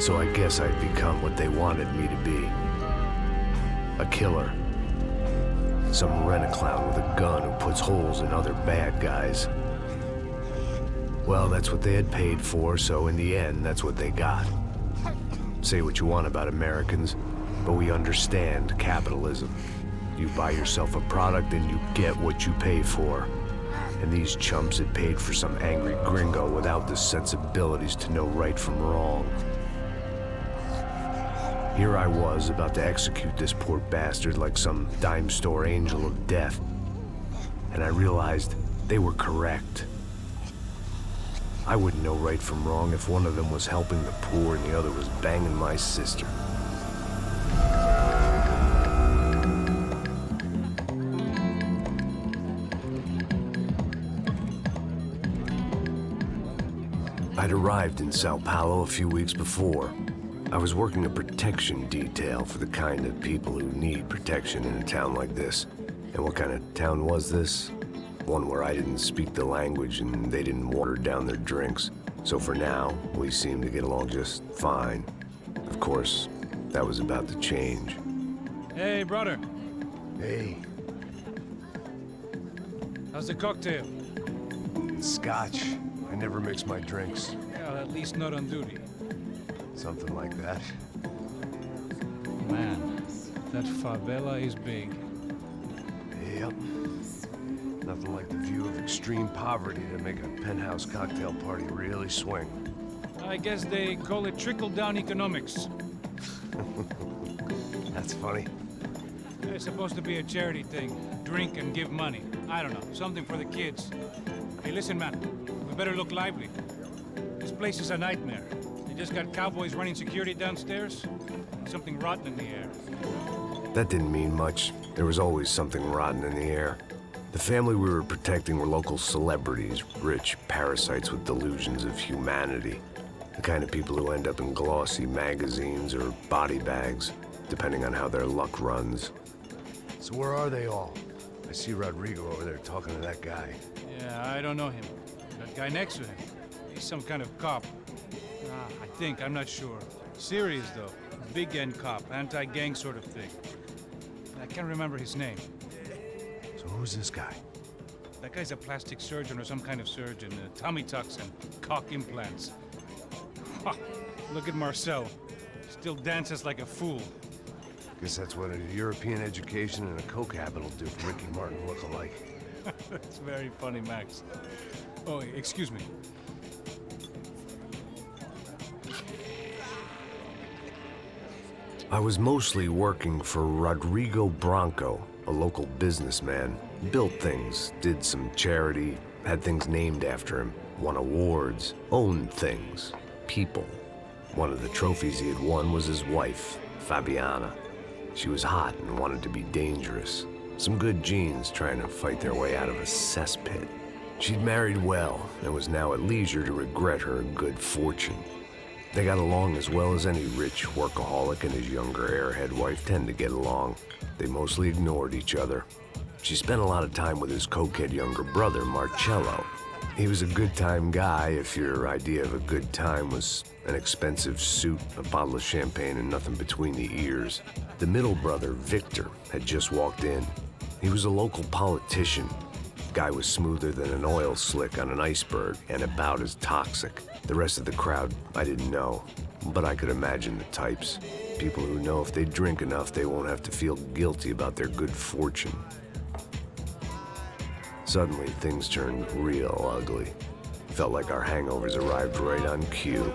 So I guess I'd become what they wanted me to be. A killer. Some rent-a-clown with a gun who puts holes in other bad guys. Well, that's what they had paid for, so in the end, that's what they got. Say what you want about Americans, but we understand capitalism. You buy yourself a product and you get what you pay for. And these chumps had paid for some angry gringo without the sensibilities to know right from wrong. Here I was, about to execute this poor bastard like some dime store angel of death. And I realized they were correct. I wouldn't know right from wrong if one of them was helping the poor and the other was banging my sister. I'd arrived in Sao Paulo a few weeks before. I was working a protection detail for the kind of people who need protection in a town like this. And what kind of town was this? One where I didn't speak the language and they didn't water down their drinks. So for now, we seemed to get along just fine. Of course, that was about to change. Hey, brother. Hey. How's the cocktail? It's scotch. I never mix my drinks. Yeah, at least not on duty. Something like that. Man, that favela is big. Yep. Nothing like the view of extreme poverty to make a penthouse cocktail party really swing. I guess they call it trickle-down economics. That's funny. It's supposed to be a charity thing. Drink and give money. I don't know, something for the kids. Hey, listen, man. We better look lively. This place is a nightmare. They just got cowboys running security downstairs. Something rotten in the air. That didn't mean much. There was always something rotten in the air. The family we were protecting were local celebrities, rich parasites with delusions of humanity. The kind of people who end up in glossy magazines or body bags, depending on how their luck runs. So where are they all? I see Rodrigo over there talking to that guy. Yeah, I don't know him. That guy next to him. He's some kind of cop. I think, I'm not sure. Serious, though. Big-end cop, anti-gang sort of thing. I can't remember his name. So who's this guy? That guy's a plastic surgeon or some kind of surgeon. Tummy tucks and cock implants. Look at Marcel. Still dances like a fool. Guess that's what a European education and a coke habit will do for Ricky Martin look alike. That's very funny, Max. Oh, excuse me. I was mostly working for Rodrigo Branco, a local businessman. Built things, did some charity, had things named after him, won awards, owned things, people. One of the trophies he had won was his wife, Fabiana. She was hot and wanted to be dangerous. Some good genes trying to fight their way out of a cesspit. She'd married well and was now at leisure to regret her good fortune. They got along as well as any rich workaholic and his younger airhead wife tend to get along. They mostly ignored each other. She spent a lot of time with his cokehead younger brother, Marcello. He was a good-time guy if your idea of a good time was an expensive suit, a bottle of champagne, and nothing between the ears. The middle brother, Victor, had just walked in. He was a local politician. Guy was smoother than an oil slick on an iceberg and about as toxic. The rest of the crowd, I didn't know, but I could imagine the types. People who know if they drink enough, they won't have to feel guilty about their good fortune. Suddenly, things turned real ugly. Felt like our hangovers arrived right on cue.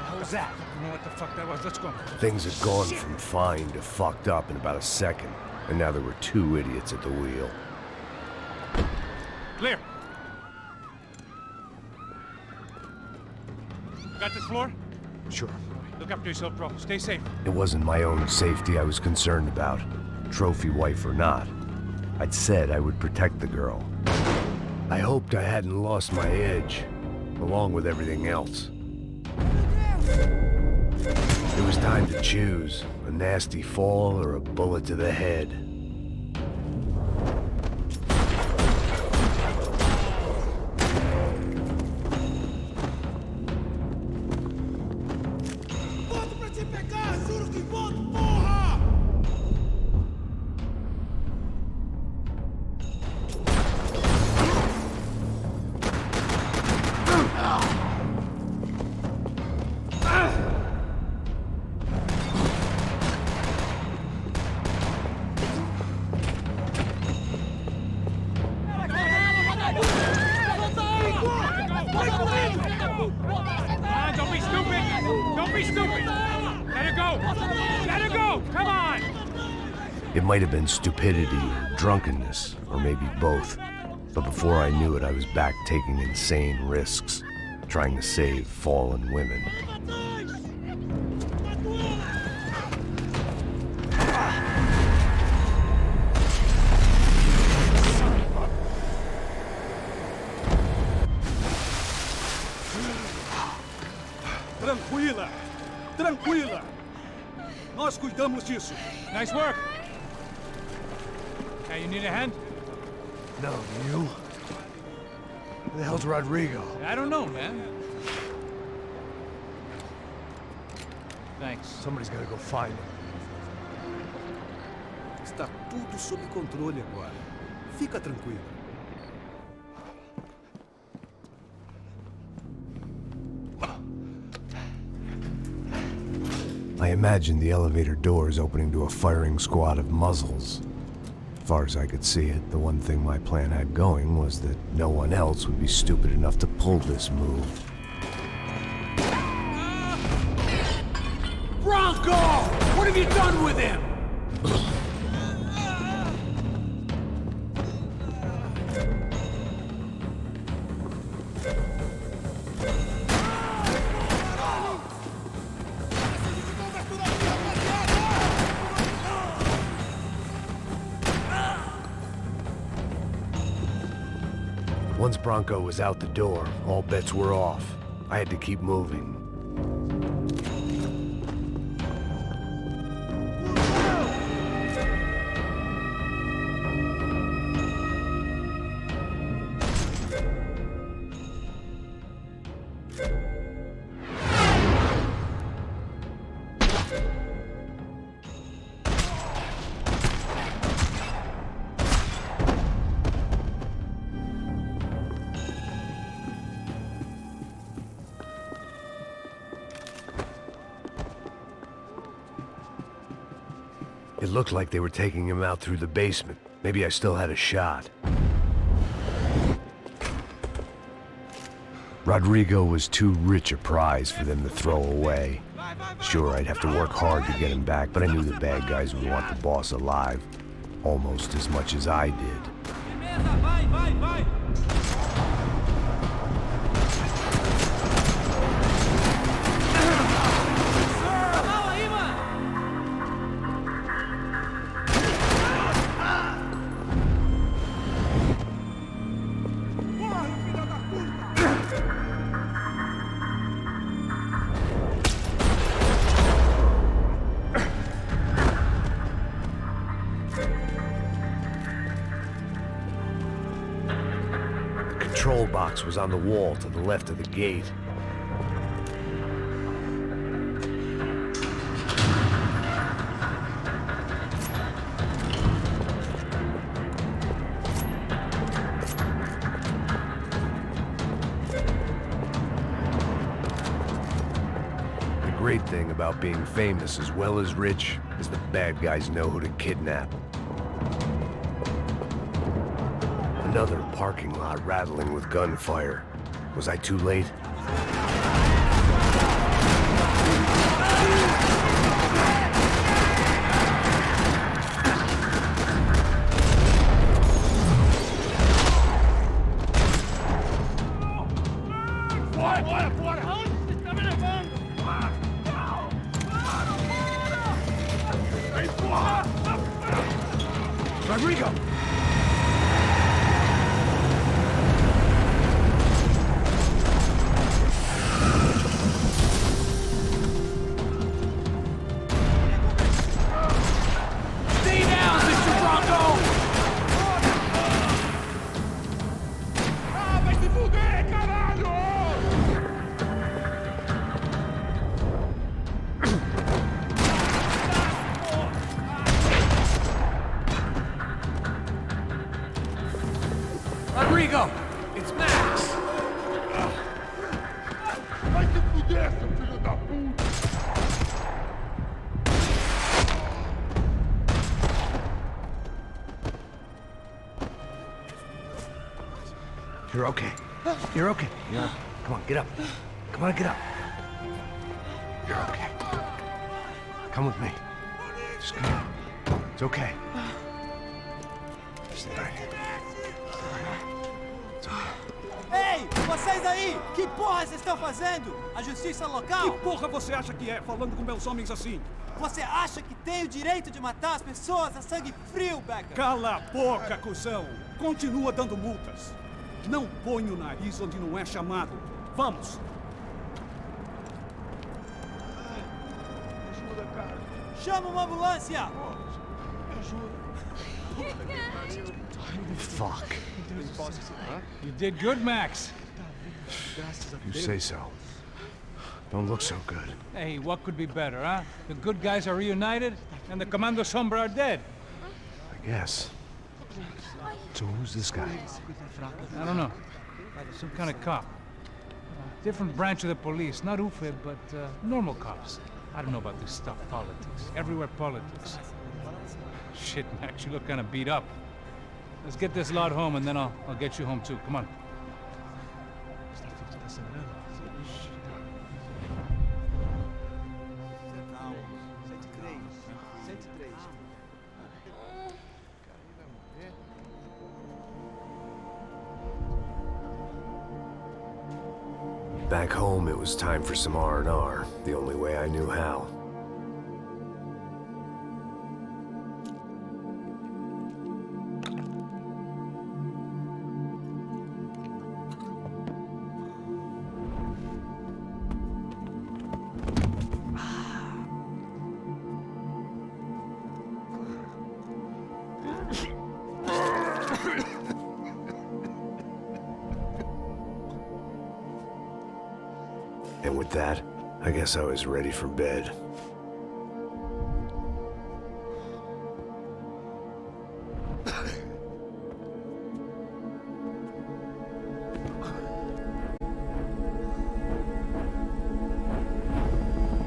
What was that? I don't know what the fuck that was. Let's go. Things had gone from fine to fucked up in about a second, and now there were two idiots at the wheel. Clear. Got this floor? Sure. Look after yourself, bro. Stay safe. It wasn't my own safety I was concerned about, trophy wife or not. I'd said I would protect the girl. I hoped I hadn't lost my edge, along with everything else. It was time to choose, a nasty fall or a bullet to the head. Don't be stupid! Don't be stupid! Let her go! Let her go! Come on! It might have been stupidity or drunkenness, or maybe both. But before I knew it, I was back taking insane risks, trying to save fallen women. Tranquila! Tranquila! Nós cuidamos disso. Nice work! Hey, you need a hand? No, you? Who the hell's Rodrigo? I don't know, man. Thanks. Somebody's gotta go find him. Está tudo sob controle agora. Fica tranquilo. I imagined the elevator doors opening to a firing squad of muzzles. As far as I could see it, the one thing my plan had going was that no one else would be stupid enough to pull this move. Bronco! What have you done with him? Once Bronco was out the door, all bets were off. I had to keep moving. It looked like they were taking him out through the basement. Maybe I still had a shot. Rodrigo was too rich a prize for them to throw away. Sure, I'd have to work hard to get him back, but I knew the bad guys would want the boss alive. Almost as much as I did. The control box was on the wall to the left of the gate. The great thing about being famous as well as rich is the bad guys know who to kidnap. Another parking lot rattling with gunfire. Was I too late? Rodrigo! You're okay. You're okay. Yeah. Come on, get up. Come on, get up. You're okay. Come with me. Just come on. It's okay. Stay right here. It's okay. Ei, vocês aí! Que porra vocês estão fazendo? A justiça local? Que porra você acha que é, falando com meus homens assim? Você acha que tem o direito de matar as pessoas a sangue frio, Becker? Cala a boca, cuzão! Continua dando multas. Não põe o nariz onde não é chamado. Vamos! Chama uma ambulância! Fuck. You did good, Max. You say so. Don't look so good. Hey, what could be better, huh? The good guys are reunited, and the Commando Sombra are dead. I guess. So who's this guy? I don't know. Some kind of cop. Different branch of the police. Not UFE, but normal cops. I don't know about this stuff, politics. Everywhere politics. Shit, Max, you look kind of beat up. Let's get this lot home, and then I'll get you home too. Come on. Back home, it was time for some R&R, the only way I knew how. And with that, I guess I was ready for bed.